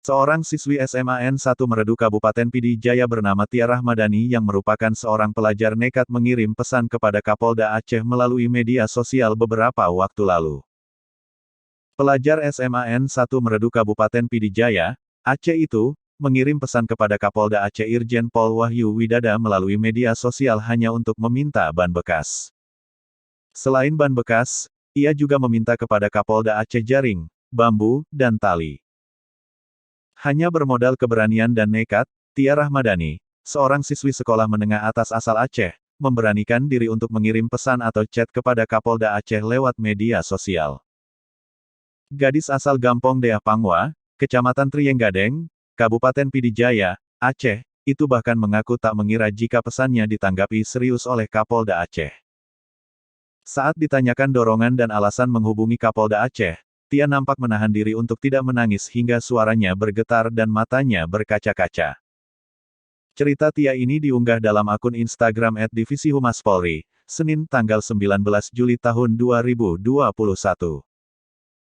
Seorang siswi SMA N1 Meredu Kabupaten Pidijaya bernama Tia Rahmadani yang merupakan seorang pelajar nekat mengirim pesan kepada Kapolda Aceh melalui media sosial beberapa waktu lalu. Pelajar SMA N1 Meredu Kabupaten Pidijaya, Aceh itu, mengirim pesan kepada Kapolda Aceh Irjen Pol Wahyu Widada melalui media sosial hanya untuk meminta ban bekas. Selain ban bekas, ia juga meminta kepada Kapolda Aceh jaring, bambu, dan tali. Hanya bermodal keberanian dan nekat, Tia Rahmadani, seorang siswi sekolah menengah atas asal Aceh, memberanikan diri untuk mengirim pesan atau chat kepada Kapolda Aceh lewat media sosial. Gadis asal Gampong Deah Pangwa, Kecamatan Triyenggadeng, Kabupaten Pidijaya, Aceh, itu bahkan mengaku tak mengira jika pesannya ditanggapi serius oleh Kapolda Aceh. Saat ditanyakan dorongan dan alasan menghubungi Kapolda Aceh, Tia nampak menahan diri untuk tidak menangis hingga suaranya bergetar dan matanya berkaca-kaca. Cerita Tia ini diunggah dalam akun Instagram @divisihumaspolri, Senin tanggal 19 Juli tahun 2021.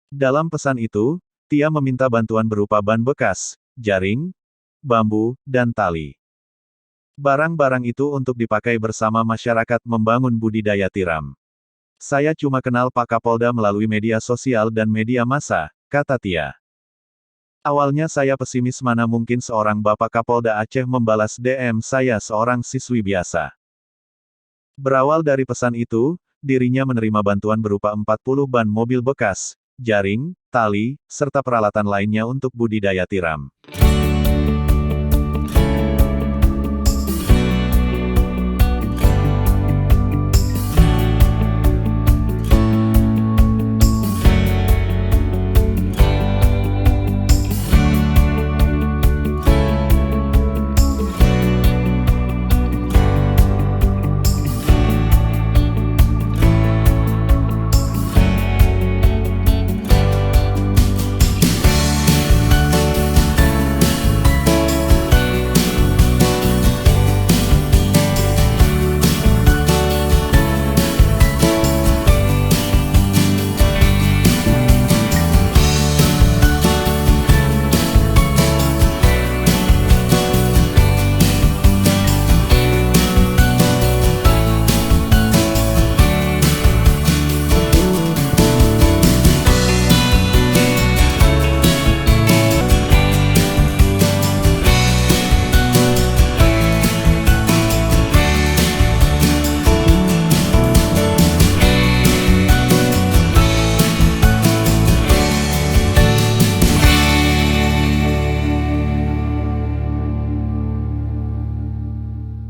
Dalam pesan itu, Tia meminta bantuan berupa ban bekas, jaring, bambu, dan tali. Barang-barang itu untuk dipakai bersama masyarakat membangun budidaya tiram. Saya cuma kenal Pak Kapolda melalui media sosial dan media massa, kata Tia. Awalnya saya pesimis mana mungkin seorang Bapak Kapolda Aceh membalas DM saya seorang siswi biasa. Berawal dari pesan itu, dirinya menerima bantuan berupa 40 ban mobil bekas, jaring, tali, serta peralatan lainnya untuk budidaya tiram.